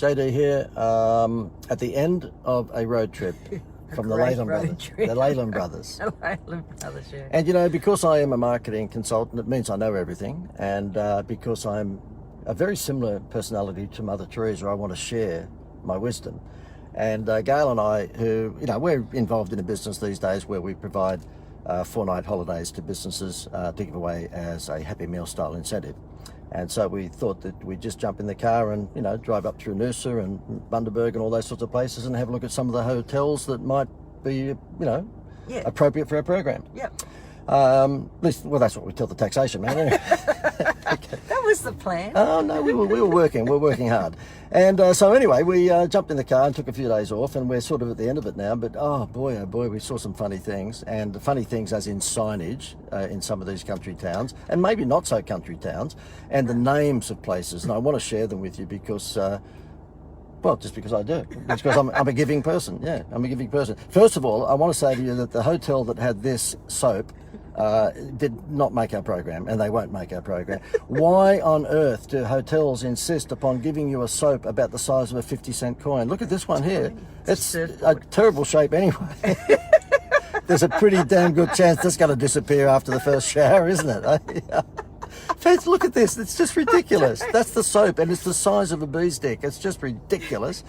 JD here, at the end of a road trip from the Leyland Brothers. The Leyland Brothers. The Leyland Brothers, yeah. And you know, because I am a marketing consultant, it means I know everything. And because I'm a very similar personality to Mother Teresa, I want to share my wisdom. And Gail and I, who, you know, we're involved in a business these days where we provide 4-night holidays to businesses to give away as a Happy Meal style incentive. And so we thought that we'd just jump in the car and, you know, drive up through Noosa and Bundaberg and all those sorts of places and have a look at some of the hotels that might be, you know, appropriate for our program. Yep. Well, that's what we tell the taxation man. Anyway. Okay. That was the plan. Oh no, we were working. We're working hard. And so anyway, we jumped in the car and took a few days off, and we're sort of at the end of it now. But oh boy, we saw some funny things, and funny things as in signage in some of these country towns, and maybe not so country towns, and the names of places. And I want to share them with you because. Well, just because I do. It's because I'm a giving person. Yeah, I'm a giving person. First of all, I want to say to you that the hotel that had this soap did not make our program, and they won't make our program. Why on earth do hotels insist upon giving you a soap about the size of a 50-cent coin? Look at this one here. It's a terrible shape anyway. There's a pretty damn good chance that's going to disappear after the first shower, isn't it? Fans, look at this. It's just ridiculous. That's the soap, and it's the size of a bee's dick. It's just ridiculous.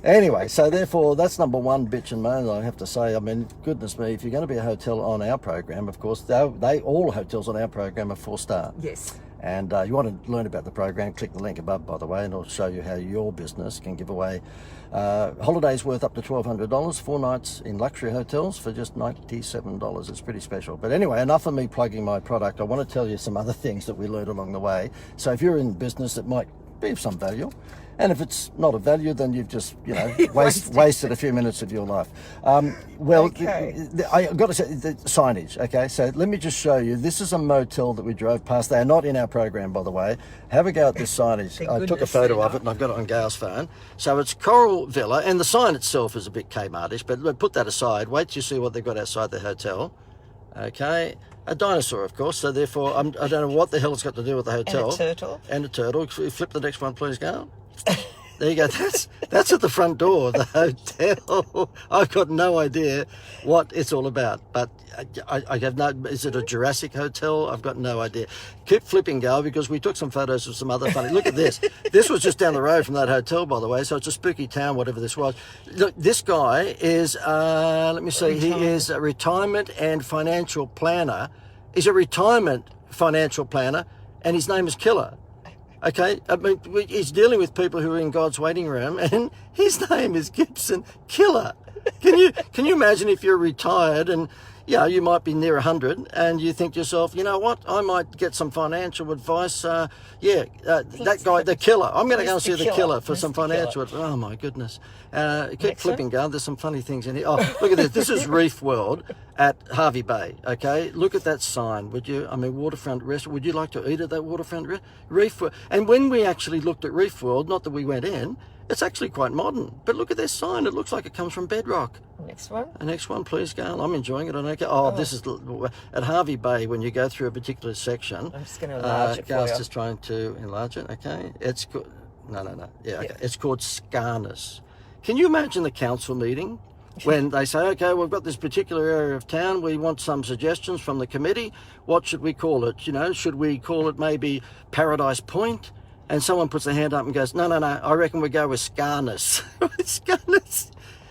Anyway, so therefore, that's number one bitch and moan, I have to say. I mean, goodness me, if you're going to be a hotel on our program, of course, all hotels on our program are 4-star. Yes. And you want to learn about the program, click the link above, by the way, and it'll show you how your business can give away holidays worth up to $1,200, 4 nights in luxury hotels for just $97. It's pretty special. But anyway, enough of me plugging my product. I want to tell you some other things that we learned along the way. So if you're in business, it might be of some value. And if it's not of value, then you've just, you know, wasted a few minutes of your life. Okay. I've got to say, the signage, okay? So let me just show you. This is a motel that we drove past. They are not in our program, by the way. Have a go at this signage. I took a photo of it, and I've got it on Gail's phone. So it's Coral Villa, and the sign itself is a bit Kmartish, but put that aside. Wait till you see what they've got outside the hotel. Okay. A dinosaur, of course, so therefore I don't know what the hell it's got to do with the hotel. And a turtle. And a turtle. Flip the next one, please, Gail. There you go. That's at the front door of the hotel. I've got no idea what it's all about, but I have no. Is it a Jurassic hotel? I've got no idea. Keep flipping, Gail, because we took some photos of some other funny. Look at this. This was just down the road from that hotel, by the way. So it's a spooky town, whatever this was. Look, this guy is. Let me see. He is a retirement and financial planner. He's a retirement financial planner, and his name is Killer. Okay, I mean, he's dealing with people who are in God's waiting room, and his name is Gibson Killer. Can you imagine if you're retired and, you know, you might be near 100 and you think to yourself, you know what, I might get some financial advice. That guy, the Killer. I'm going to go and see the Killer for some financial advice. Oh, my goodness. Keep flipping, Gal. There's some funny things in here. Oh, look at this. This is Reef World at Harvey Bay, okay? Look at that sign, would you? I mean, waterfront restaurant. Would you like to eat at that waterfront Reef World? And when we actually looked at Reef World, not that we went in, it's actually quite modern. But look at this sign. It looks like it comes from bedrock. Next one. The next one, please, Gail. I'm enjoying it. I don't care. Oh, this is at Harvey Bay. When you go through a particular section, I'm just going to enlarge it for you. Gail's just trying to enlarge it. Okay, it's good. No. Yeah, okay. It's called Scarness. Can you imagine the council meeting when they say, okay, we've got this particular area of town. We want some suggestions from the committee. What should we call it? You know, should we call it maybe Paradise Point? And someone puts their hand up and goes, no, I reckon we go with Scarness. Scarness.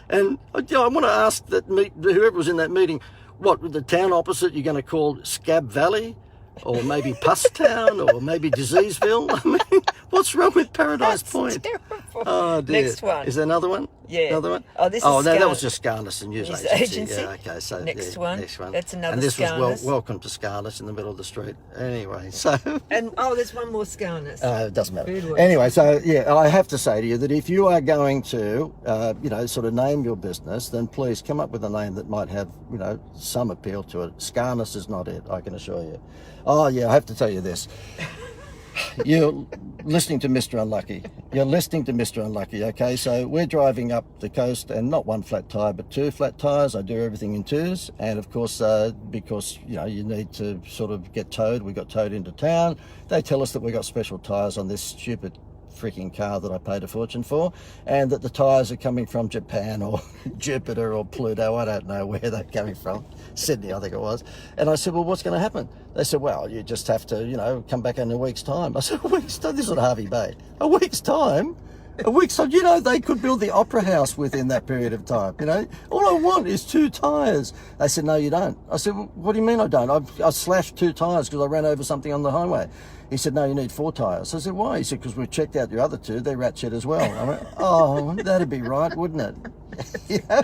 And I want to ask whoever was in that meeting, what, the town opposite you're going to call Scab Valley? Or maybe Puss Town, or maybe Diseaseville? I mean, what's wrong with Paradise Point? Terrible. Oh, dear. Next one. Is there another one? Yeah. Another one? Oh, this is no, that was just Scarness and News Agency. Agency. Yeah, okay. So next one. That's another And this Scarness. was welcome to Scarness in the middle of the street. Anyway, so. And there's one more Scarness. It doesn't matter. Anyway, so yeah, I have to say to you that if you are going to, sort of name your business, then please come up with a name that might have, some appeal to it. Scarness is not it, I can assure you. Oh yeah, I have to tell you this. You're listening to Mr. Unlucky. You're listening to Mr. Unlucky, okay? So we're driving up the coast, and not one flat tyre, but 2 flat tyres. I do everything in 2s. And of course, because, you need to sort of get towed, we got towed into town. They tell us that we got special tyres on this stupid freaking car that I paid a fortune for, and that the tyres are coming from Japan or Jupiter or Pluto. I don't know where they're coming from. Sydney, I think it was. And I said, well, what's going to happen? They said, well, you just have to, you know, come back in a week's time. I said, a week's time? This is at Harvey Bay. A week's time? A week's time? You know, they could build the Opera House within that period of time, you know. All I want is 2 tyres. They said, no, you don't. I said, well, what do you mean I don't? I slashed 2 tyres because I ran over something on the highway. He said, no, you need 4 tyres. I said, why? He said, because we've checked out your other 2. They're rat shit as well. I went, oh, that'd be right, wouldn't it? You know?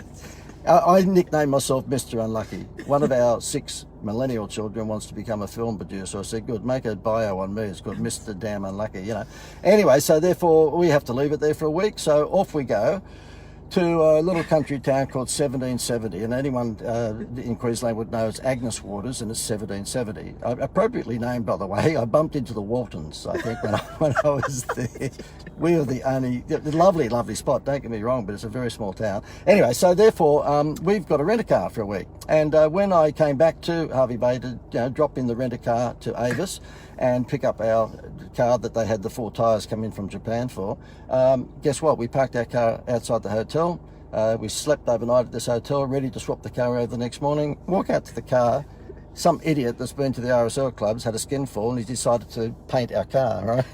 I nicknamed myself Mr. Unlucky. One of our 6 millennial children wants to become a film producer. I said, good, make a bio on me. It's called Mr. Damn Unlucky, you know. Anyway, so therefore we have to leave it there for a week. So off we go to a little country town called 1770, and anyone in Queensland would know it's Agnes Waters, and it's 1770. Appropriately named, by the way. I bumped into the Waltons, I think, when I was there. We were the only, lovely, lovely spot, don't get me wrong, but it's a very small town. Anyway, so therefore, we've got to rent a car for a week. And when I came back to Harvey Bay to drop in the rent-a-car to Avis and pick up our car that they had the 4 tyres come in from Japan for, guess what? We parked our car outside the hotel. We slept overnight at this hotel, ready to swap the car over the next morning. Walk out to the car. Some idiot that's been to the RSL clubs had a skinful and he decided to paint our car, right?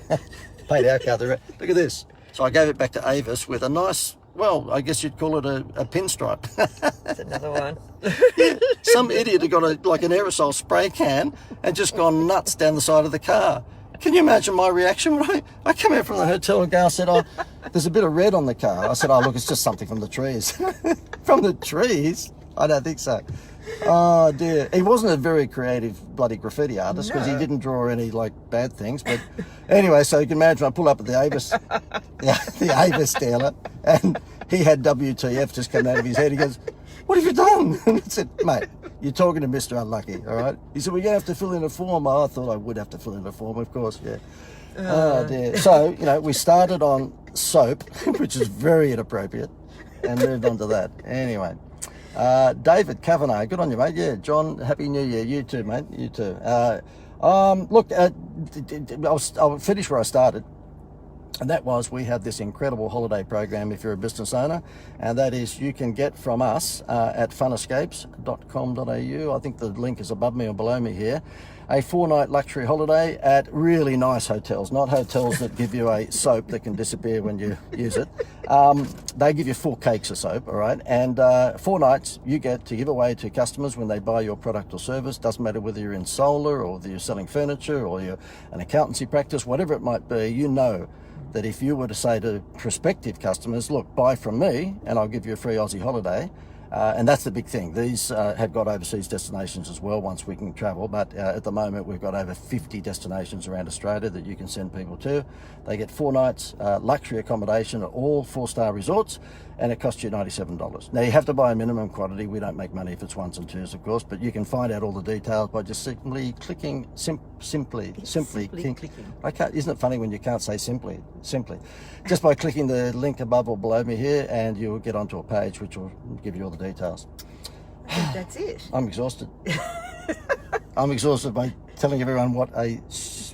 Paint our car. Look at this. So I gave it back to Avis with a nice, well, I guess you'd call it a pinstripe. That's another one. Yeah, some idiot had got like an aerosol spray can and just gone nuts down the side of the car. Can you imagine my reaction when I come out from the hotel and Gal said, oh, there's a bit of red on the car. I said, oh, look, it's just something from the trees. From the trees? I don't think so. Oh dear. He wasn't a very creative bloody graffiti artist because he didn't draw any like bad things. But anyway, so you can imagine I pull up at the Avis, the Avis dealer, and he had WTF just coming out of his head. He goes, what have you done? And I said, mate, you're talking to Mr. Unlucky, all right? He said, well, you're going to have to fill in a form. Oh, I thought I would have to fill in a form, of course, yeah. Oh dear. So, you know, we started on soap, which is very inappropriate, and moved on to that. Anyway. David Kavanagh, good on you, mate. Yeah, John, Happy New Year. You too, mate. You too. Look, I'll finish where I started. And that was, we have this incredible holiday program if you're a business owner. And that is, you can get from us at funescapes.com.au. I think the link is above me or below me here. A 4-night luxury holiday at really nice hotels, not hotels that give you a soap that can disappear when you use it. They give you 4 cakes of soap, all right? And 4 nights you get to give away to customers when they buy your product or service. Doesn't matter whether you're in solar or whether you're selling furniture or you're an accountancy practice, whatever it might be, you know that if you were to say to prospective customers, look, buy from me and I'll give you a free Aussie holiday, and that's the big thing. These have got overseas destinations as well once we can travel, but at the moment we've got over 50 destinations around Australia that you can send people to. They get 4 nights luxury accommodation at all 4-star resorts, and it costs you $97. Now you have to buy a minimum quantity. We don't make money if it's 1s and 2s, of course, but you can find out all the details by just simply clicking, simply clicking. I can't, isn't it funny when you can't say simply, just by clicking the link above or below me here, and you'll get onto a page which will give you all the details. I think that's it. I'm exhausted. I'm exhausted by telling everyone what a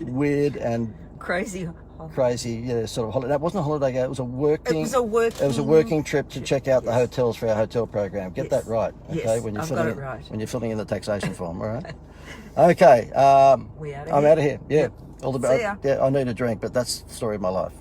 weird and crazy, yeah, sort of holiday. That wasn't a holiday. It was a working. It was a working trip to check out the hotels for our hotel program. Get that right, okay? Yes, when you're I've got it right. When you're filling in the taxation form, all right? Okay. We out of I'm here. out of here. Yeah. Yep. All the See ya. Yeah. I need a drink, but that's the story of my life.